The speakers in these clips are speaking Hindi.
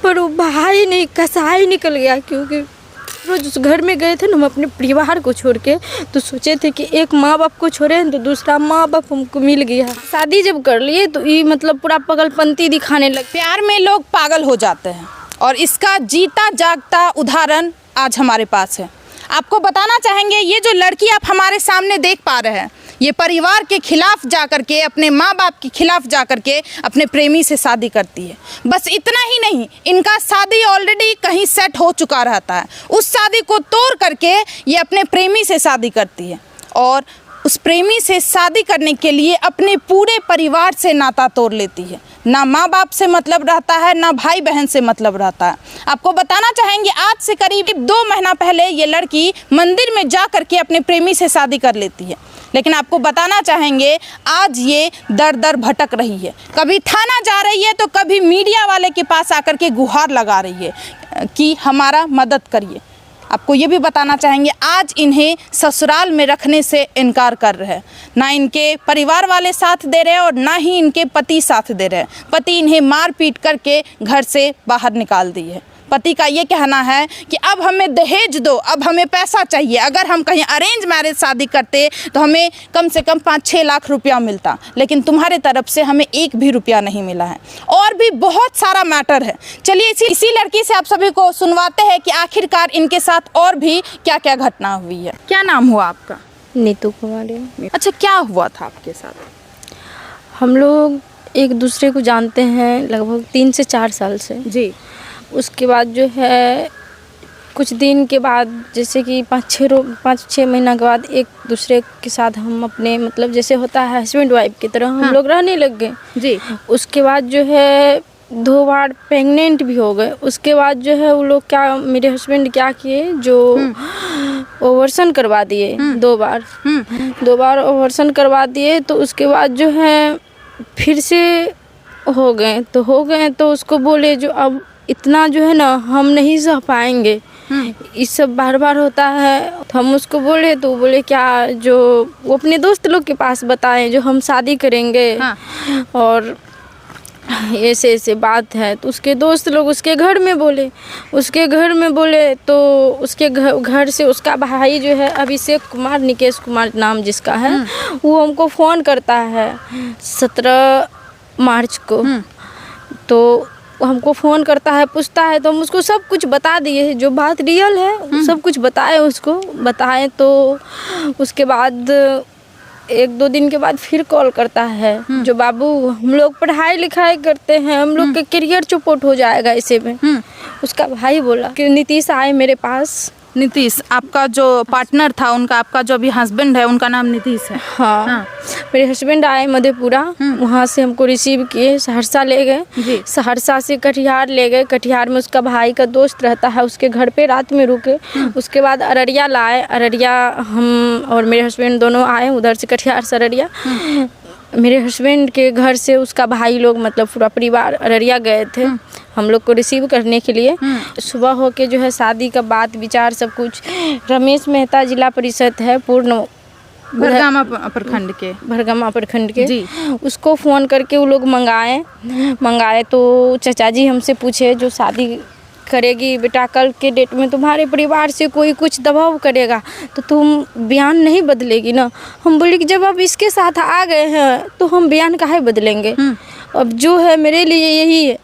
पर वो भाई नहीं कसाई निकल गया, क्योंकि रोज उस घर में गए थे ना हम अपने परिवार को छोड़ के, तो सोचे थे कि एक माँ बाप को छोड़े हैं तो दूसरा माँ बाप हमको मिल गया। शादी जब कर लिए तो ये मतलब पूरा पागलपंती दिखाने लगे। प्यार में लोग पागल हो जाते हैं और इसका जीता जागता उदाहरण आज हमारे पास है। आपको बताना चाहेंगे ये जो लड़की आप हमारे सामने देख पा रहे हैं, ये परिवार के खिलाफ जा कर के, अपने माँ बाप के खिलाफ जा कर के अपने प्रेमी से शादी करती है। बस इतना ही नहीं, इनका शादी ऑलरेडी कहीं सेट हो चुका रहता है। उस शादी को तोड़ करके ये अपने प्रेमी से शादी करती है और उस प्रेमी से शादी करने के लिए अपने पूरे परिवार से नाता तोड़ लेती है। ना माँ बाप से मतलब रहता है, ना भाई बहन से मतलब रहता है। आपको बताना चाहेंगे आज से करीब 2 महीना पहले ये लड़की मंदिर में जा करके अपने प्रेमी से शादी कर लेती है। लेकिन आपको बताना चाहेंगे आज ये दर दर भटक रही है, कभी थाना जा रही है तो कभी मीडिया वाले के पास आकर के गुहार लगा रही है कि हमारा मदद करिए। आपको ये भी बताना चाहेंगे आज इन्हें ससुराल में रखने से इनकार कर रहे हैं। ना इनके परिवार वाले साथ दे रहे हैं और ना ही इनके पति साथ दे रहे हैं। पति इन्हें मार पीट करके घर से बाहर निकाल दी है। पति का ये कहना है कि अब हमें दहेज दो, अब हमें पैसा चाहिए। अगर हम कहीं अरेंज मैरिज शादी करते तो हमें कम से कम 5-6 लाख रुपया मिलता, लेकिन तुम्हारे तरफ से हमें 1 भी रुपया नहीं मिला है। और भी बहुत सारा मैटर है। चलिए इसी लड़की से आप सभी को सुनवाते हैं कि आखिरकार इनके साथ और भी क्या क्या घटना हुई है। क्या नाम हुआ आपका? नीतू कुमारी। अच्छा, क्या हुआ था आपके साथ? हम लोग एक दूसरे को जानते हैं लगभग 3 से 4 साल से जी। उसके बाद जो है कुछ दिन के बाद, जैसे कि 5-6 महीना के बाद एक दूसरे के साथ हम अपने मतलब जैसे होता है हस्बैंड वाइफ की तरह हम लोग रहने लग गए जी। उसके बाद जो है 2 बार प्रेग्नेंट भी हो गए। उसके बाद जो है वो लोग क्या, मेरे हस्बैंड क्या किए, जो ओवरसन करवा दिए 2 बार 2 बार ओवरसन करवा दिए। तो उसके बाद जो है फिर से हो गए तो उसको बोले जो अब इतना जो है ना हम नहीं सह पाएंगे, इस सब बार बार होता है। तो हम उसको बोले तो बोले क्या, जो वो अपने दोस्त लोग के पास बताएं जो हम शादी करेंगे। और ऐसे बात है। तो उसके दोस्त लोग उसके घर में बोले तो उसके घर से उसका भाई जो है अभिषेक कुमार, निकेश कुमार नाम जिसका है, वो हमको फ़ोन करता है 17 मार्च को। तो हमको फ़ोन करता है, पूछता है, तो हम उसको सब कुछ बता दिए, जो बात रियल है सब कुछ बताए। तो उसके बाद 1-2 दिन के बाद फिर कॉल करता है जो बाबू हम लोग पढ़ाई लिखाई करते हैं, हम लोग का करियर चौपट हो जाएगा ऐसे में। उसका भाई बोला कि नीतीश आए मेरे पास। नीतीश आपका जो पार्टनर था, उनका आपका जो अभी हस्बैंड है उनका नाम नीतीश है? हाँ। मेरे हस्बैंड आए मधेपुरा, वहाँ से हमको रिसीव किए, सहरसा ले गए, सहरसा से कटिहार ले गए। कटिहार में उसका भाई का दोस्त रहता है, उसके घर पे रात में रुके। उसके बाद अररिया लाए, अररिया हम और मेरे हस्बैंड दोनों आए उधर से, कटिहार से अररिया। मेरे हस्बैंड के घर से उसका भाई लोग मतलब पूरा परिवार अररिया गए थे हम लोग को रिसीव करने के लिए। सुबह होके जो है शादी का बात विचार सब कुछ, रमेश मेहता जिला परिषद है पूर्ण भरगामा प्रखंड के जी, उसको फ़ोन करके वो लोग मंगाए। तो चाचा जी हमसे पूछे जो शादी करेगी बेटा कल के डेट में तुम्हारे परिवार से कोई कुछ दबाव करेगा तो तुम बयान नहीं बदलेगी ना। हम बोले कि जब आप इसके साथ आ गए हैं तो हम बयान काहे बदलेंगे, अब जो है मेरे लिए यही है।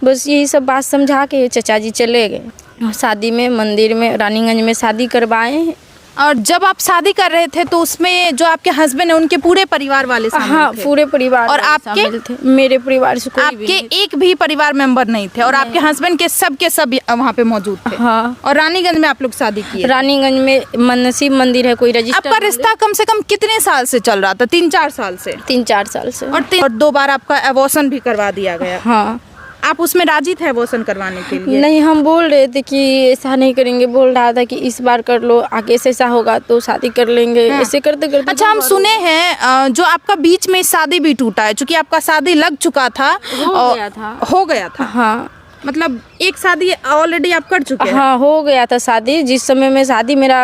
बस यही सब बात समझा के चाचा जी चले गए। शादी में मंदिर में रानीगंज में शादी करवाए। और जब आप शादी कर रहे थे तो उसमें जो आपके हस्बैंड है उनके पूरे परिवार वाले शामिल थे? हाँ, पूरे परिवार। और आपके थे? मेरे परिवार से कोई आपके एक भी परिवार मेंबर नहीं थे? और आपके हस्बैंड के सब वहाँ पे मौजूद थे? हाँ। और रानीगंज में आप लोग शादी किए? रानीगंज में मनसीब मंदिर है, कोई रजिस्टर। आपका रिश्ता कम से कम कितने साल से चल रहा था? 3-4 साल से? 3-4 साल से। और 2 बार आपका एबॉर्शन भी करवा दिया गया? हाँ। आप उसमें राजी थे एबॉर्शन करवाने के लिए? नहीं, हम बोल रहे थे कि ऐसा नहीं करेंगे, बोल रहा था कि इस बार कर लो, आगे से ऐसा होगा तो शादी कर लेंगे। ऐसे करते करते। अच्छा, हम सुने हैं जो आपका बीच में शादी भी टूटा है, चूंकि आपका शादी लग चुका था, हो गया था। हाँ, मतलब एक शादी ऑलरेडी आप कर चुके हैं? हाँ, हो गया था शादी। जिस समय में शादी मेरा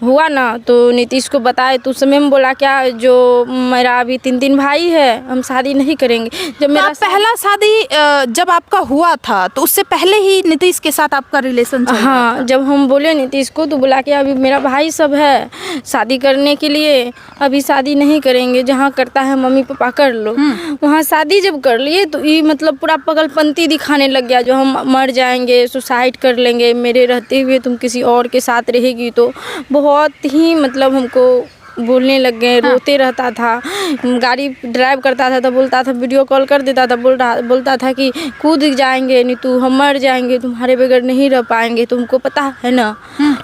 हुआ ना, तो नीतीश को बताए तो उस समय में बोला क्या, जो मेरा अभी 3 भाई है, हम शादी नहीं करेंगे। जब मेरा पहला शादी जब आपका हुआ था तो उससे पहले ही नीतीश के साथ आपका रिलेशन चल रहा था? हाँ, जब हम बोले नीतीश को तो बोला कि अभी मेरा भाई सब है शादी करने के लिए, अभी शादी नहीं करेंगे, जहाँ करता है मम्मी पापा कर लो। वहाँ शादी जब कर लिए तो ये मतलब पूरा पगलपंती दिखाने लग गया, जो हम मर जाएंगे, सुसाइड कर लेंगे, मेरे रहते हुए तुम किसी और के साथ रहेगी। तो बहुत ही मतलब हमको बोलने लग गए। रोते रहता था, गाड़ी ड्राइव करता था तो बोलता था, वीडियो कॉल कर देता था, बोलता था कि कूद जाएंगे नीतू, हम मर जाएंगे, तुम्हारे बगैर नहीं रह पाएंगे, तुमको पता है ना।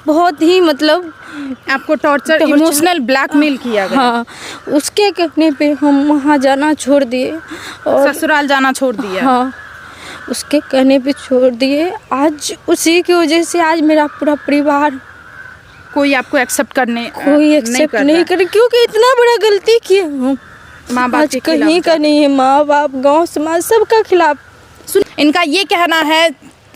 बहुत ही मतलब आपको टॉर्चर, इमोशनल ब्लैकमेल किया गया। हाँ, उसके कहने पे हम वहाँ जाना छोड़ दिए और ससुराल जाना छोड़ दिया। हाँ, उसके कहने पे छोड़ दिए। आज उसी की वजह से आज मेरा पूरा परिवार, कोई आपको एक्सेप्ट करने कोई एक्सेप्ट नहीं करे, क्योंकि इतना बड़ा गलती किया हम। माँ बाप आज कहीं का नहीं है, माँ बाप, गांव समाज सबका खिलाफ। इनका ये कहना है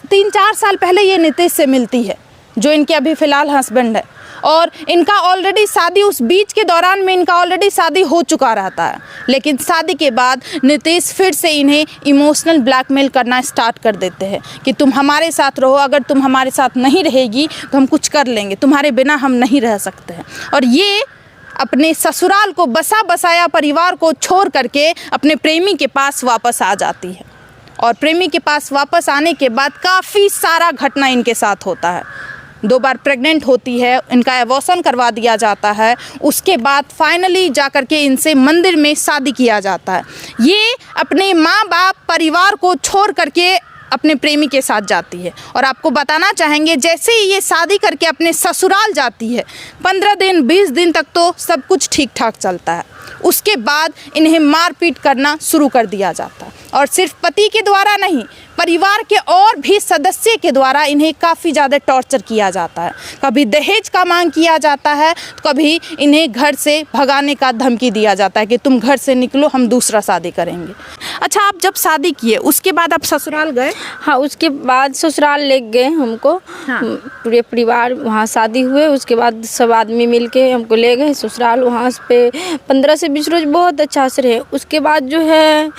3-4 साल पहले ये नीतीश से मिलती है, जो इनके अभी फ़िलहाल हस्बैंड है, और इनका ऑलरेडी शादी, उस बीच के दौरान में इनका ऑलरेडी शादी हो चुका रहता है। लेकिन शादी के बाद नीतीश फिर से इन्हें इमोशनल ब्लैकमेल करना स्टार्ट कर देते हैं कि तुम हमारे साथ रहो, अगर तुम हमारे साथ नहीं रहेगी तो हम कुछ कर लेंगे, तुम्हारे बिना हम नहीं रह सकते हैं। और ये अपने ससुराल को, बसा बसाया परिवार को छोड़ करके अपने प्रेमी के पास वापस आ जाती है। और प्रेमी के पास वापस आने के बाद काफ़ी सारा घटना इनके साथ होता है। 2 बार प्रेग्नेंट होती है, इनका एबॉर्शन करवा दिया जाता है। उसके बाद फाइनली जाकर के इनसे मंदिर में शादी किया जाता है। ये अपने माँ बाप, परिवार को छोड़ करके अपने प्रेमी के साथ जाती है। और आपको बताना चाहेंगे, जैसे ही ये शादी करके अपने ससुराल जाती है, 15 दिन 20 दिन तक तो सब कुछ ठीक ठाक चलता है। उसके बाद इन्हें मारपीट करना शुरू कर दिया जाता है, और सिर्फ पति के द्वारा नहीं, परिवार के और भी सदस्य के द्वारा इन्हें काफ़ी ज़्यादा टॉर्चर किया जाता है। कभी दहेज का मांग किया जाता है, तो कभी इन्हें घर से भगाने का धमकी दिया जाता है कि तुम घर से निकलो, हम दूसरा शादी करेंगे। अच्छा, आप जब शादी किए उसके बाद आप ससुराल गए? हाँ, उसके बाद ससुराल ले गए हमको। हाँ। पूरे परिवार, वहाँ शादी हुए, उसके बाद सब आदमी मिल के हमको ले गए ससुराल। वहाँ पे 15 से 20 रोज बहुत अच्छा से रहे। उसके बाद जो है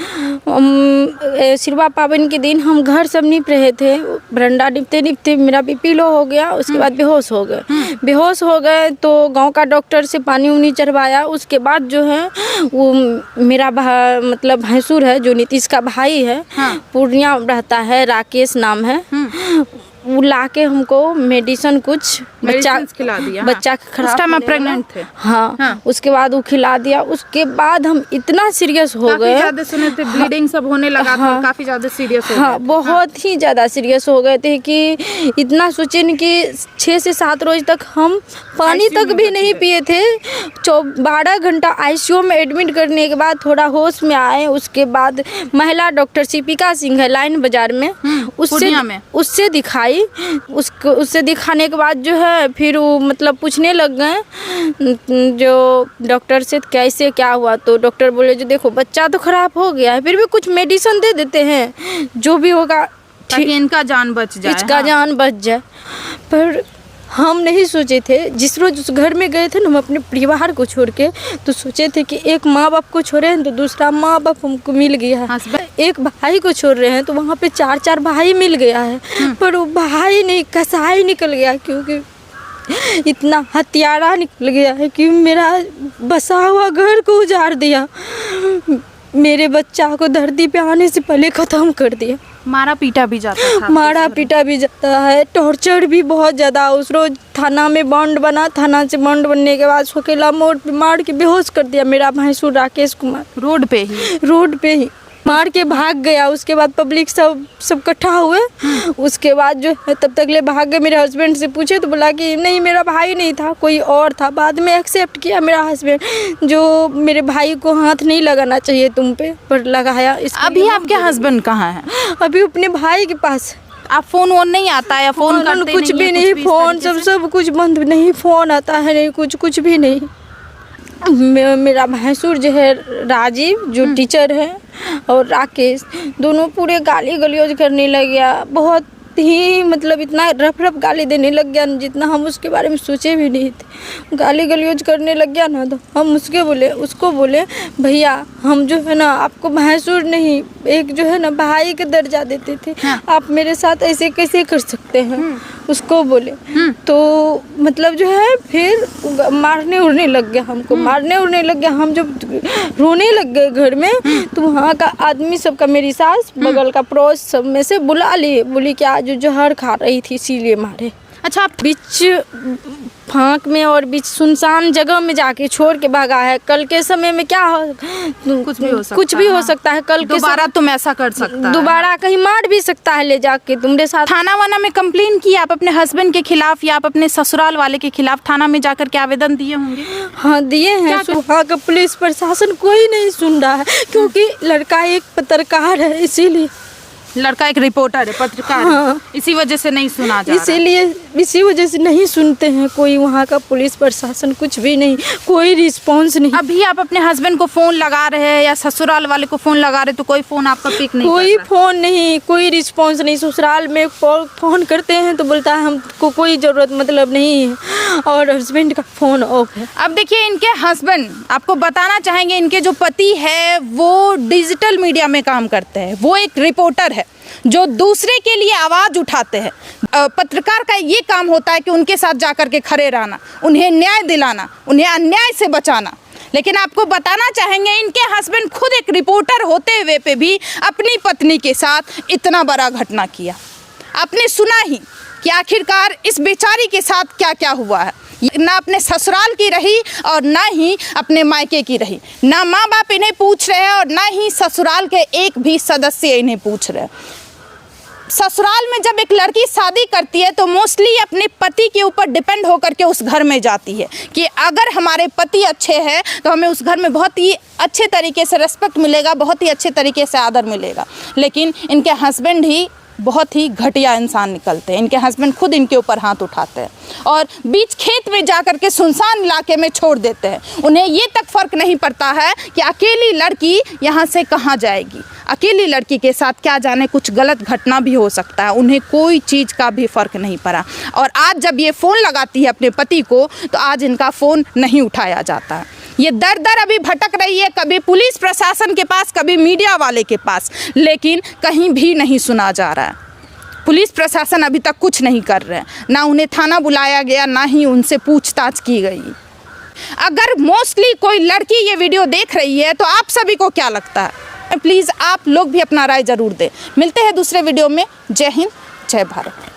सिरवा पावन के दिन हम घर सब निप रहे थे, बरंडा निपते निपते मेरा बीपी लो हो गया। उसके बाद बेहोश हो गए। बेहोश हो गए तो गांव का डॉक्टर से पानी उनी चढ़वाया। उसके बाद जो है वो मेरा मतलब भैंसुर है, जो नीतीश का भाई है, पूर्णिया रहता है, राकेश नाम है, वो लाके हमको मेडिसिन कुछ बच्चा खिला दिया। बच्चा खराब, उस टाइम आप प्रेग्नेंट थे? हाँ। उसके बाद वो खिला दिया। उसके बाद हम इतना सीरियस हो गए, काफी ज्यादा सुने थे, ब्लीडिंग सब होने लगा था, काफी ज्यादा सीरियस हो गए। हाँ, बहुत ही ज़्यादा सीरियस हो गए थे कि इतना सोचे न कि 6 से 7 रोज तक हम पानी तक भी नहीं पिए थे। 12 घंटा आईसीयू में एडमिट करने के बाद थोड़ा होश में आए। उसके बाद महिला डॉक्टर शिपिका सिंह है लाइन बाजार में, उससे दिखाई। उससे दिखाने के बाद जो है फिर वो मतलब पूछने लग गए जो डॉक्टर से कैसे क्या हुआ। तो डॉक्टर बोले जो देखो बच्चा तो खराब हो गया है, फिर भी कुछ मेडिसिन दे देते हैं, जो भी होगा ताकि इनका जान बच जाए, इसका जान बच जाए। पर हम नहीं सोचे थे, जिस रोज उस घर में गए थे ना हम अपने परिवार को छोड़ के, तो सोचे थे कि एक माँ बाप को छोड़े हैं तो दूसरा माँ बाप हमको मिल गया है। एक भाई को छोड़ रहे हैं तो वहाँ पे 4 भाई मिल गया है। पर वो भाई नहीं, कसाई निकल गया, क्योंकि इतना हत्यारा निकल गया है कि मेरा बसा हुआ घर को उजाड़ दिया, मेरे बच्चा को धरती पे आने से पहले ख़त्म कर दिया। मारा पीटा भी जाता था? मारा पीटा भी जाता है, टॉर्चर भी बहुत ज़्यादा। उस रोज थाना में बॉन्ड बना, थाना से बॉन्ड बनने के बाद सोकेला मोड़ पे मार के बेहोश कर दिया मेरा भैंसुर राकेश कुमार, रोड पे ही मार के भाग गया। उसके बाद पब्लिक सब इकट्ठा हुए। उसके बाद जो है तब तक ले भाग गए। मेरे हस्बैंड से पूछे तो बोला कि नहीं मेरा भाई नहीं था, कोई और था। बाद में एक्सेप्ट किया मेरा हस्बैंड, जो मेरे भाई को हाथ नहीं लगाना चाहिए तुम पे, पर लगाया। अभी आपके हस्बैंड कहाँ हैं? अभी अपने भाई के पास। आप फोन वोन नहीं आता या फोन करते कुछ भी नहीं, फोन सब कुछ बंद, नहीं फोन आता है, नहीं कुछ भी नहीं। मेरा भैंसुर जो है राजीव जो टीचर है और राकेश दोनों पूरे गाली गलौज करने लग गया। बहुत ही मतलब इतना रफ गाली देने लग गया जितना हम उसके बारे में सोचे भी नहीं थे। गाली गलौज करने लग गया ना तो हम उसको बोले भैया हम जो है ना आपको भैंसुर नहीं एक जो है ना भाई का दर्जा देते थे। हाँ। आप मेरे साथ ऐसे कैसे कर सकते हैं उसको बोले। तो मतलब जो है फिर मारने उड़ने लग गया हमको। मारने उड़ने लग गया। हम जब रोने लग गए घर में तो वहाँ का आदमी सबका मेरी सास बगल का पड़ोस सब में से बुला लिए। बोली कि आज जहर खा रही थी इसीलिए मारे। अच्छा, आप बीच फांक में और बीच सुनसान जगह में जाके छोड़ के भागा है। कल के समय में क्या कुछ भी हो सकता है। कल दोबारा तुम ऐसा कर सकता है, दोबारा कहीं मार भी सकता है ले जाके तुम्हारे साथ। थाना वाना में कंप्लेन की आप अपने हस्बैंड के खिलाफ या आप अपने ससुराल वाले के खिलाफ थाना में जाकर के आवेदन दिए होंगे? हाँ दिए हैं। वहाँ का पुलिस प्रशासन कोई नहीं सुन रहा है क्योंकि लड़का एक पत्रकार है, इसीलिए लड़का एक रिपोर्टर है, पत्रकार। हाँ। इसी वजह से नहीं सुना जा रहा। इसी वजह से नहीं सुनते हैं कोई। वहाँ का पुलिस प्रशासन कुछ भी नहीं, कोई रिस्पांस नहीं। अभी आप अपने हस्बैंड को फोन लगा रहे हैं या ससुराल वाले को फोन लगा रहे तो कोई फोन आपका पिक नहीं? कोई फोन नहीं, कोई रिस्पांस नहीं। ससुराल में फोन करते हैं तो बोलता है हमको कोई जरूरत मतलब नहीं है और हस्बैंड का फोन ऑफ है। अब देखिए इनके हस्बैंड आपको बताना चाहेंगे, इनके जो पति है वो डिजिटल मीडिया में काम करते हैं। वो एक रिपोर्टर है जो दूसरे के लिए आवाज़ उठाते हैं। पत्रकार का ये काम होता है कि उनके साथ जाकर के खड़े रहना, उन्हें न्याय दिलाना, उन्हें अन्याय से बचाना। लेकिन आपको बताना चाहेंगे इनके हस्बैंड खुद एक रिपोर्टर होते हुए पे भी अपनी पत्नी के साथ इतना बड़ा घटना किया। आपने सुना ही कि आखिरकार इस बेचारी के साथ क्या क्या हुआ है। ना अपने ससुराल की रही और ना ही अपने मायके की रही। ना माँ बाप इन्हें पूछ रहे हैं और ना ही ससुराल के एक भी सदस्य इन्हें पूछ रहे हैं। ससुराल में जब एक लड़की शादी करती है तो मोस्टली अपने पति के ऊपर डिपेंड होकर के उस घर में जाती है कि अगर हमारे पति अच्छे हैं तो हमें उस घर में बहुत ही अच्छे तरीके से रिस्पेक्ट मिलेगा, बहुत ही अच्छे तरीके से आदर मिलेगा। लेकिन इनके हस्बैंड ही बहुत ही घटिया इंसान निकलते हैं। इनके हस्बैंड खुद इनके ऊपर हाथ उठाते हैं और बीच खेत में जाकर के सुनसान इलाके में छोड़ देते हैं। उन्हें ये तक फ़र्क नहीं पड़ता है कि अकेली लड़की यहाँ से कहाँ जाएगी। अकेली लड़की के साथ क्या जाने कुछ गलत घटना भी हो सकता है। उन्हें कोई चीज़ का भी फ़र्क नहीं पड़ा। और आज जब ये फ़ोन लगाती है अपने पति को तो आज इनका फ़ोन नहीं उठाया जाता है। ये दर दर अभी भटक रही है, कभी पुलिस प्रशासन के पास, कभी मीडिया वाले के पास, लेकिन कहीं भी नहीं सुना जा रहा है। पुलिस प्रशासन अभी तक कुछ नहीं कर रहे हैं। ना उन्हें थाना बुलाया गया, ना ही उनसे पूछताछ की गई। अगर मोस्टली कोई लड़की ये वीडियो देख रही है तो आप सभी को क्या लगता है? प्लीज़ आप लोग भी अपना राय ज़रूर दें। मिलते हैं दूसरे वीडियो में। जय हिंद, जय भारत।